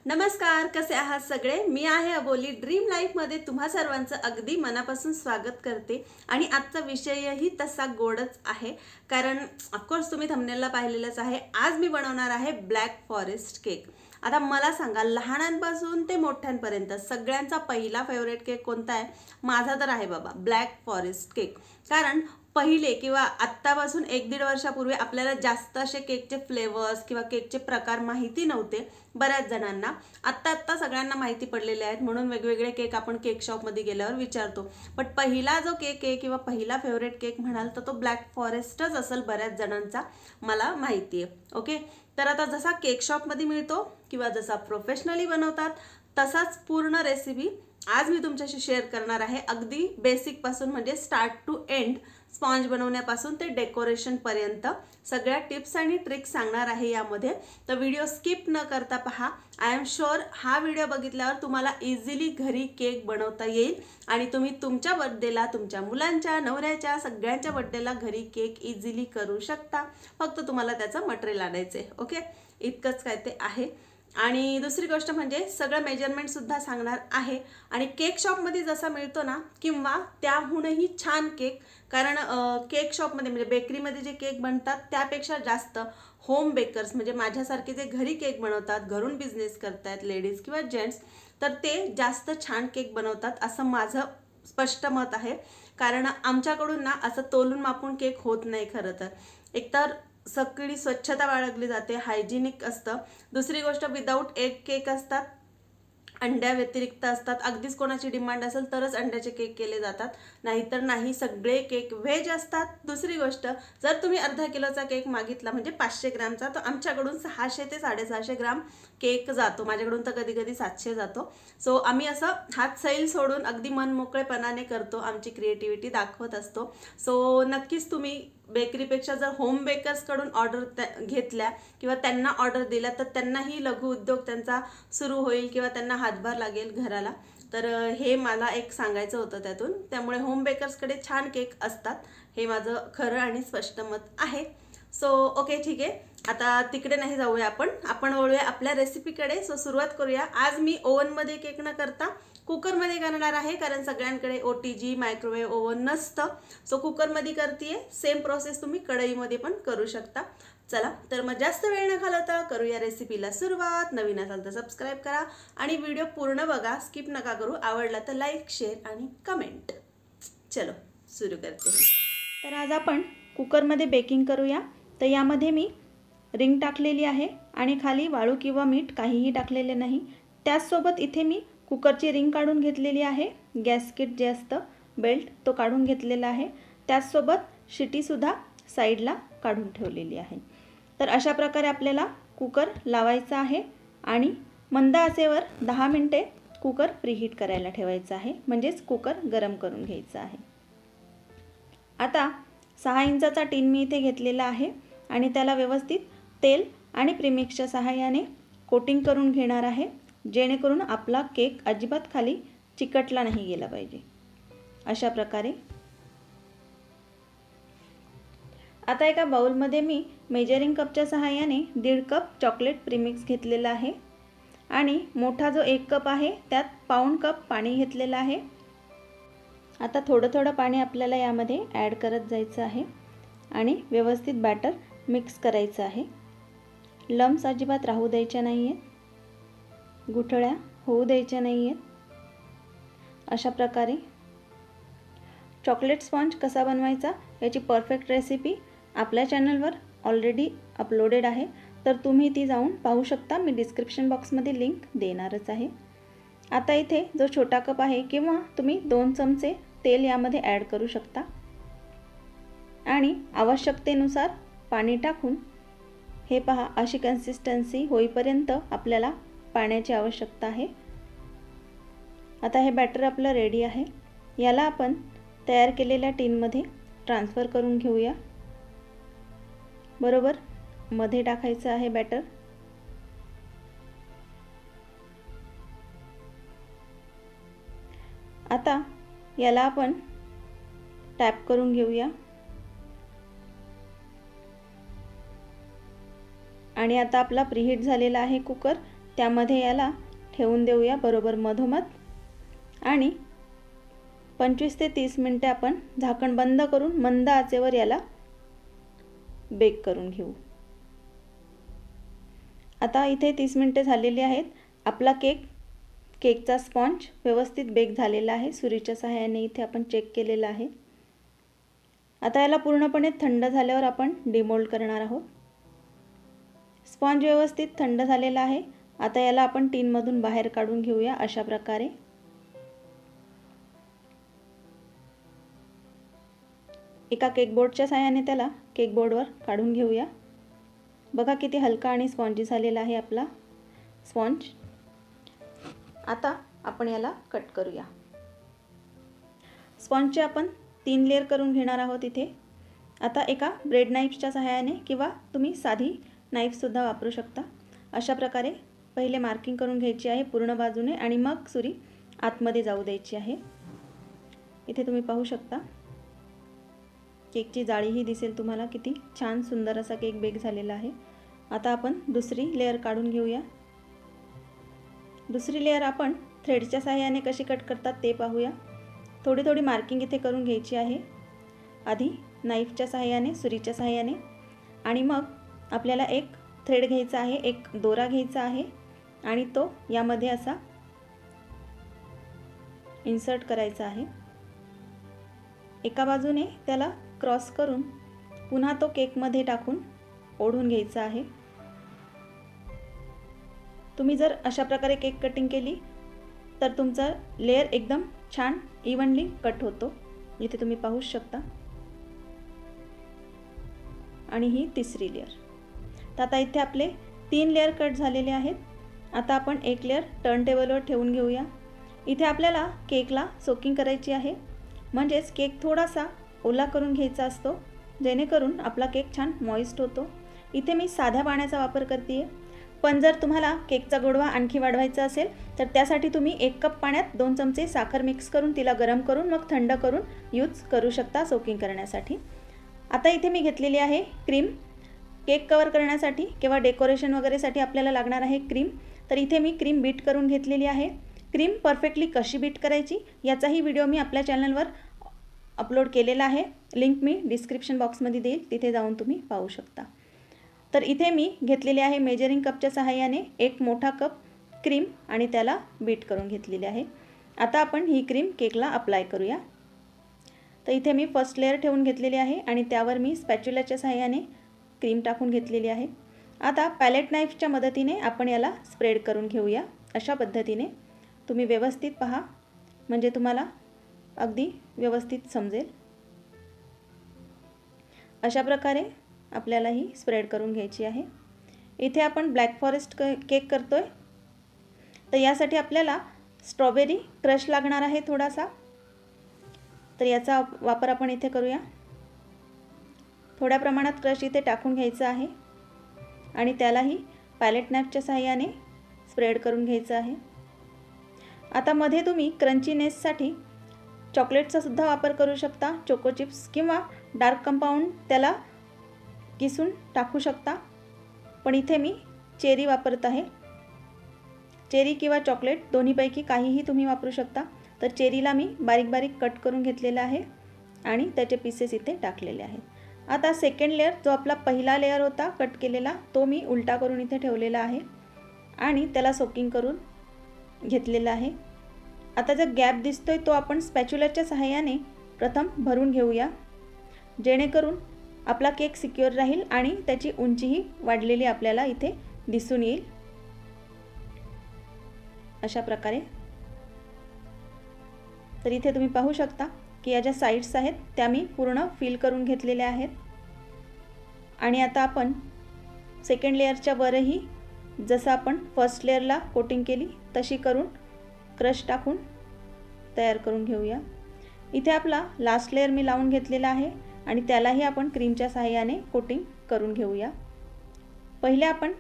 नमस्कार, कसे आहात सगळे? मी आहे अबोली. ड्रीम लाईफमध्ये तुम्हा सर्वांचं अगदी मनापासून स्वागत करते. आणि आजचा विषयही तसा गोडच आहे, कारण ऑफकोर्स तुम्ही थंबनेलला पाहिलेलंच आहे. आज मी बनवणार आहे ब्लॅक फॉरेस्ट केक. आता मला सांगा, लहानांपासून ते मोठ्यांपर्यंत सगळ्यांचा पहिला फेवरेट केक कोणता आहे? माझा तर आहे बाबा ब्लॅक फॉरेस्ट केक. कारण पहिले किंवा आत्तापासून 1-1.5 वर्षापूर्वी आपल्याला जास्त असे केकचे फ्लेवर्स किंवा केकचे प्रकार माहिती नव्हते बऱ्याच जणांना. आत्ता सगळ्यांना माहिती पडलेले आहेत, म्हणून वेगवेगळे केक आपण केक शॉपमध्ये गेल्यावर विचारतो. बट पहिला जो केक आहे किंवा पहिला फेवरेट केक म्हणाल तर तो ब्लॅक फॉरेस्टच असेल बऱ्याच जणांचा, मला माहिती आहे. ओके, तर आता जसा केक शॉपमध्ये मिळतो किंवा जसा प्रोफेशनली बनवतात तसाच पूर्ण रेसिपी आज मी तुमच्याशी शेअर करणार आहे. अगदी बेसिकपासून म्हणजे स्टार्ट टू एंड, स्पॉन्ज बनवण्यापासून ते डेकोरेशनपर्यंत सगळ्या टिप्स आणि ट्रिक्स सांगणार आहे यामध्ये. तर व्हिडिओ स्किप न करता पहा. आय एम शुअर हा व्हिडिओ बघितल्यावर तुम्हाला इझिली घरी केक बनवता येईल आणि तुम्ही तुमच्या बर्थडेला, तुमच्या मुलांच्या, नवऱ्याच्या, सगळ्यांच्या बर्थडेला घरी केक इझिली करू शकता. फक्त तुम्हाला त्याचं मटेरियल आणायचं आहे. ओके, इतकंच काय ते आहे. आणि दुसरी गोष्ट म्हणजे सगळं मेजरमेंट सुद्धा सांगणार आहे. आणि केक शॉपमध्ये जसा मिळतो ना, किंवा त्याहूनही छान केक, कारण केक शॉपमध्ये म्हणजे बेकरीमध्ये जे केक बनतात त्यापेक्षा जास्त होम बेकर्स म्हणजे माझ्यासारखे जे घरी केक बनवतात, घरून बिझनेस करतात लेडीज किंवा जेंट्स, तर ते जास्त छान केक बनवतात असं माझं स्पष्ट मत आहे. कारण आमच्याकडून ना असं तोलून मापून केक होत नाही. खरं तर एकतर सगळी स्वच्छता बाळगली जाते, हायजिनिक असतं. दुसरी गोष्ट, विदाऊट एग केक असतात, अंड्या व्यतिरिक्त असतात. अगदीच कोणाची डिमांड असेल तरच अंड्याचे केक केले जातात, नाहीतर नाही. सगळे केक व्हेज असतात. दुसरी गोष्ट, जर तुम्ही अर्धा किलोचा केक मागितला म्हणजे 500 ग्रामचा, तर आमच्याकडून 600 ते 650 ग्राम केक जातो. माझ्याकडून तर कधी कधी 700 जातो. सो आम्ही असं हात सैल सोडून अगदी मन मोकळेपणाने करतो, आमची क्रिएटिव्हिटी दाखवत असतो. सो नक्कीच तुम्ही बेकरीपेक्षा जर होम बेकर्सकडून ऑर्डर घेतल्या किंवा त्यांना ऑर्डर दिल्या तर त्यांनाही लघु उद्योग त्यांचा सुरू होईल किंवा त्यांना हातभार लागेल घराला. तर हे मला एक सांगायचं होतं त्यातून. त्यामुळे होम बेकर्सकडे छान केक असतात, हे माझं खरं आणि स्पष्ट मत आहे. सो ओके, ठीक आहे. आता तिकडे नाही जाऊया आपण वळूया आपल्या रेसिपीकडे. सो सुरुवात करूया. आज मी ओव्हनमध्ये केक न करता कुकरमध्ये करणार आहे, कारण सगळ्यांकडे OTG मायक्रोवेव्ह ओव्हन नसतं. सो कुकरमध्ये करते. सेम प्रोसेस तुम्ही कढईमध्ये पण करू शकता. चला, तर मग जास्त वेळ न घालवता करूया रेसिपीला सुरुवात. नवीन असाल तर सबस्क्राईब करा आणि व्हिडिओ पूर्ण बघा, स्किप नका करू. आवडला तर लाईक, शेअर आणि कमेंट. चलो सुरू करते. तर आज आपण कुकरमध्ये बेकिंग करूया. तर यामध्ये मी रिंग टाकलेली आहे आणि खाली वाळू किंवा मीठ काहीही टाकलेले नाही. त्याचसोबत इथे मी कुकरची रिंग काढून घेतलेली आहे. गॅसकीट जे असतं बेल्ट, तो काढून घेतलेला आहे. त्याचसोबत शिटीसुद्धा साईडला काढून ठेवलेली आहे. तर अशा प्रकारे आपल्याला कुकर लावायचा आहे आणि मंद आचेवर 10 मिनिटे कुकर प्रीहीट करायला ठेवायचं आहे, म्हणजेच कुकर गरम करून घ्यायचं आहे. आता 6 इंचाचा टीन मी इथे घेतलेला आहे आणि त्याला व्यवस्थित तेल आणि प्रीमिक्सच्या सहाय्याने कोटिंग करून घेणार आहे, जेणेकरून आपला केक अजिबात खाली चिकटला नाही गेला पाहिजे. अशा प्रकारे आता एका बाउलमध्ये मी मेजरिंग कपच्या सहाय्याने 1.5 कप चॉकलेट प्रीमिक्स घेतलेला आहे आणि मोठा जो 1 कप आहे त्यात 1/4 कप पाणी घेतलेलं आहे. आता थोडं पाणी आपल्याला यामध्ये ॲड करत जायचं आहे आणि व्यवस्थित बॅटर मिक्स करायचं आहे. लम्स अजिबात राहू द्यायच्या नाही आहेत, गुठळ्या होऊ द्यायच्या नाही आहेत. अशा प्रकारे चॉकलेट स्पॉन्ज कसा बनवायचा याची परफेक्ट रेसिपी आपल्या चॅनलवर ऑलरेडी अपलोडेड आहे, तर तुम्ही ती जाऊन पाहू शकता. मी डिस्क्रिप्शन बॉक्समध्ये लिंक देणारच आहे. आता इथे जो छोटा कप आहे किंवा तुम्ही 2 चमचे तेल यामध्ये ॲड करू शकता आणि आवश्यकतेनुसार पाणी टाकून हे पहा, अशी कन्सिस्टन्सी होईपर्यंत आपल्याला पाण्याची आवश्यकता आहे. आता हे बॅटर आपलं रेडी आहे. याला आपण तयार केलेल्या टीनमध्ये ट्रान्सफर करून घेऊया. बरोबर मध्ये टाकायचं आहे बॅटर. आता याला आपण टॅप करून घेऊया आणि आता आपला प्रीहीट झालेला आहे कुकर. त्यामध्ये याला ठेवून देऊया बरोबर मधोमध आणि 25 ते 30 मिनिटे आपण झाकण बंद करून मंद आचेवर याला बेक करून घेऊ। आता इथे 30 मिनिटे झालेली आहेत। आपला केकचा स्पॉन्ज व्यवस्थित बेक झालेला आहे। सुरीच्या सहाय्याने इथे आपण चेक केलेला आहे। आता याला पूर्णपणे थंड झाल्यावर आपण डिमोल्ड करणार आहोत। स्पॉन्ज व्यवस्थित थंड झालेला आहे। आता याला आपण टीनमधून बाहेर काढून घेऊया अशा प्रकारे। एका केक बोर्डच्या सहाय्याने त्याला केक बोर्डवर काढून घेऊया। बघा किती हलका आणि स्पॉन्जी झालेला आहे आपला स्पॉन्ज। आता आपण याला कट करूया। स्पॉन्जचे आपण 3 लेयर करून घेणार आहोत इथे। आता एका ब्रेड नाईफच्या सहाय्याने किंवा तुम्ही साधी नाईफ सुद्धा वापरू शकता। अशा प्रकारे पहिले मार्किंग करून घ्यायची आहे पूर्ण बाजूने आणि मग सुरी आतमध्ये जाऊ द्यायची आहे। इथे तुम्ही पाहू शकता केकची जाळीही दिसेल तुम्हाला, किती छान सुंदर असा केक बेक झालेला आहे। आता आपण दुसरी लेयर काढून घेऊया। दुसरी लेयर आपण थ्रेडच्या सहाय्याने कशी कट करतात ते पाहूया। थोडी थोडी मार्किंग इथे करून घ्यायची आहे, आधी नाईफच्या सहाय्याने, सुरीच्या सहाय्याने, आणि मग आपल्याला एक थ्रेड घ्यायचा आहे, एक दोरा घ्यायचा आहे आणि तो यामध्ये असा इन्सर्ट करायचा आहे। एका बाजूने त्याला क्रॉस करून पुन्हा तो केकमध्ये टाकून ओढून घ्यायचा आहे। तुम्ही जर अशा प्रकारे केक कटिंग केली तर तुमचा लेयर एकदम छान इव्हनली कट होतो। इथे तुम्ही पाहू शकता। आणि ही तिसरी लेयर। तर आता इथे आपले 3 लेयर कट झालेले आहेत। आता आपण एक लेयर टर्न टेबलवर ठेवून घेऊया। इथे आपल्याला केकला सोकिंग करायची आहे, म्हणजेच केक थोडासा ओला करून घ्यायचा असतो जेणेकरून आपला केक छान मॉइस्ट होतो। इथे मी साध्या पाण्याचा वापर करते, पण जर तुम्हाला केकचा गोडवा आणखी वाढवायचा असेल तर त्यासाठी तुम्ही 1 कप पाण्यात 2 चमचे साखर मिक्स करून तिला गरम करून मग थंड करून यूज करू शकता सोकिंग करण्यासाठी। आता इथे मी घेतलेली आहे क्रीम। केक कवर करण्यासाठी किंवा डेकोरेशन वगैरेसाठी आपल्याला लागणार आहे क्रीम। तर इथे मी क्रीम बीट करून घेतलेली आहे। क्रीम परफेक्टली कशी बीट करायची याचाही व्हिडिओ मी आपल्या चॅनलवर अपलोड केलेला आहे। लिंक मी डिस्क्रिप्शन बॉक्समध्ये देईल, तिथे जाऊन तुम्ही पाहू शकता। तर इथे मी घेतलेले आहे मेजरिंग कपच्या सहाय्याने 1 मोठा कप क्रीम आणि त्याला बीट करून घेतलेले आहे। आता आपण ही क्रीम केकला अप्लाय करूया। तर इथे मी फर्स्ट लेयर ठेवून घेतलेली आहे आणि त्यावर मी स्पॅच्युलाच्या सहाय्याने क्रीम टाकून घेतलेली आहे। आता पॅलेट नाईफच्या मदतीने आपण याला स्प्रेड करून घेऊया। अशा पद्धतीने तुम्ही व्यवस्थित पहा, म्हणजे तुम्हाला अगदी व्यवस्थित समजेल। अशा प्रकारे आपल्याला ही स्प्रेड करून घ्यायची आहे। इथे आपण ब्लॅक फॉरेस्ट केक करतोय, तर यासाठी आपल्याला स्ट्रॉबेरी क्रश लागणार आहे थोडासा। तर याचा वापर आपण इथे करूया। थोड्या प्रमाणात क्रश इथे टाकून घ्यायचा आहे आणि त्यालाही पॅलेट नाईफच्या सहाय्याने स्प्रेड करून घ्यायचं आहे। आता मध्ये तुम्ही क्रंचीनेससाठी चॉकलेटचा सुद्धा वापर करू शकता, चोको चिप्स किंवा डार्क कंपाऊंड त्याला किसून टाकू शकता, पण इथे मी चेरी वापरत आहे। चेरी किंवा चॉकलेट दोन्हीपैकी काहीही तुम्ही वापरू शकता। तर चेरीला मी बारीक बारीक कट करून घेतलेला आहे आणि त्याचे पीसेस इथे टाकलेले आहेत। आता सेकंड लेयर, जो आपला पहिला लेयर होता कट केलेला, तो मी उलटा करून इथे ठेवलेला आहे आणि त्याला सोकिंग करून घेतलेला आहे। आता जो गॅप दिसतोय तो आपण स्पॅच्युलाच्या सहाय्याने प्रथम भरून घेऊया, जेणेकरून आपला केक सिक्युअर राहील आणि त्याची उंचीही वाढलेली आपल्याला इथे दिसून येईल। अशा प्रकारे। तर इथे तुम्ही पाहू शकता की या ज्या साइड्स आहेत त्या मी पूर्ण फिल करून घेतलेल्या आहेत। आणि आता आपण सेकंड लेयरच्या वरही जसं आपण फर्स्ट लेयरला कोटिंग केली तशी करून क्रश टाकून तयार करून घेऊया। इथे आपला लास्ट लेयर मी लावून घेतलेला आहे आणि त्यालाही आपण क्रीमच्या सहाय्याने कोटिंग करून घेऊया। पहिले आपण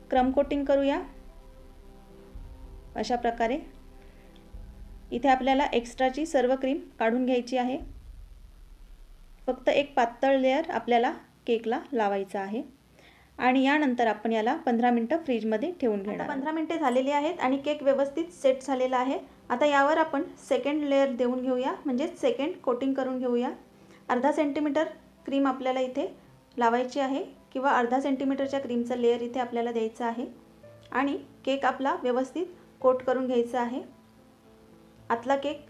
क्रम कोटिंग करूया अशा प्रकारे। इथे आपल्याला एक्स्ट्राची सर्व क्रीम काढून घ्यायची आहे। फक्त एक पातळ लेयर आपल्याला केकला लावायचा आहे आणि यानंतर आपण याला 15 मिनिटं फ्रीजमध्ये ठेवून घेणार. 15 मिनिटे झालेली आहेत आणि केक व्यवस्थित सेट झालेला आहे. आता यावर आपण सेकंड लेअर देऊन घेऊया, म्हणजे सेकंड कोटिंग करून घेऊया. अर्धा सेंटीमीटर क्रीम आपल्याला इथे लावायची आहे किंवा अर्धा सेंटीमीटरच्या क्रीमचा लेअर इथे आपल्याला द्यायचा आहे आणि केक आपला व्यवस्थित कोट करून घ्यायचा आहे. आतला केक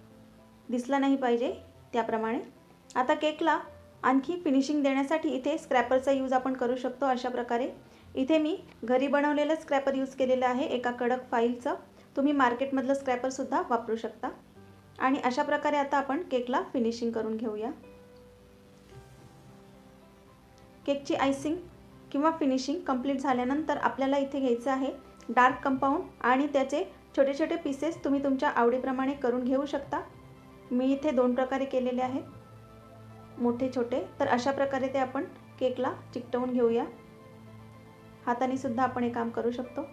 दिसला नाही पाहिजे त्याप्रमाणे. आता केकला आणखी फिनिशिंग देण्यासाठी इथे स्क्रॅपरचा यूज आपण करू शकतो. अशा प्रकारे इथे मी घरी बनवलेलं स्क्रॅपर यूज केलेलं आहे, एका कडक फाईलचं. तुम्ही मार्केटमधलं स्क्रॅपरसुद्धा वापरू शकता. आणि अशा प्रकारे आता आपण केकला फिनिशिंग करून घेऊया. केकची आयसिंग किंवा फिनिशिंग कंप्लीट झाल्यानंतर आपल्याला इथे घ्यायचं आहे डार्क कंपाऊंड आणि त्याचे छोटे छोटे पीसेस तुम्ही तुमच्या आवडीप्रमाणे करून घेऊ शकता. मी इथे 2 प्रकारे केलेले आहेत, मोठे छोटे. तर अशा प्रकारे ते आपण केकला चिकटवून घेऊया. हाताने सुद्धा आपण हे काम करू शकतो.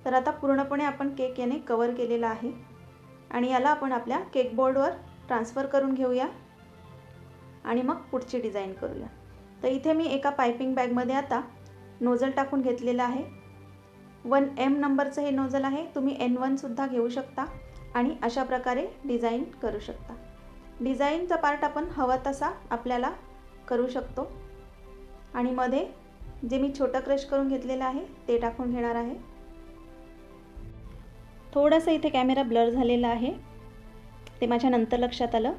तर आता पूर्णपणे आपण केक याने कवर केलेला आहे आणि याला आपण आपल्या केक बोर्डवर ट्रान्सफर करून घेऊया आणि मग पुढची डिझाईन करूया. तर इथे मी एका पायपिंग बॅगमध्ये आता नोझल टाकून घेतलेला आहे. 1M नंबरचं हे नोझल आहे. तुम्ही N1 सुद्धा घेऊ शकता आणि अशा प्रकारे डिझाईन करू शकता. डिझाईनचा पार्ट आपण हवा तसा आपल्याला करू शकतो. आणि मध्ये जे मी छोटं क्रश करून घेतलेलं आहे ते टाकून घेणार आहे. थोडंसं इथे कॅमेरा ब्लर झालेला आहे, ते माझ्या नंतर लक्षात आलं,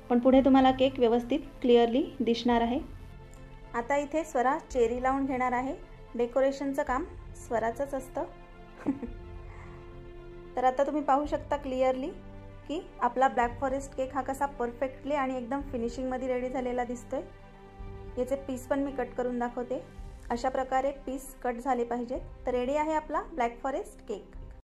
पण पुढे तुम्हाला केक व्यवस्थित क्लिअरली दिसणार आहे. आता इथे स्वरा चेरी लावून घेणार आहे. डेकोरेशनचं काम स्वराचंच असतं. तर आता तुम्ही पाहू शकता क्लिअरली की आपला ब्लॅक फॉरेस्ट केक हा कसा परफेक्टली आणि एकदम फिनिशिंगमध्ये रेडी झालेला दिसतोय. याचे पीस पण मी कट करून दाखवते. अशा प्रकारे पीस कट झाले पाहिजेत. तर रेडी आहे आपला ब्लॅक फॉरेस्ट केक.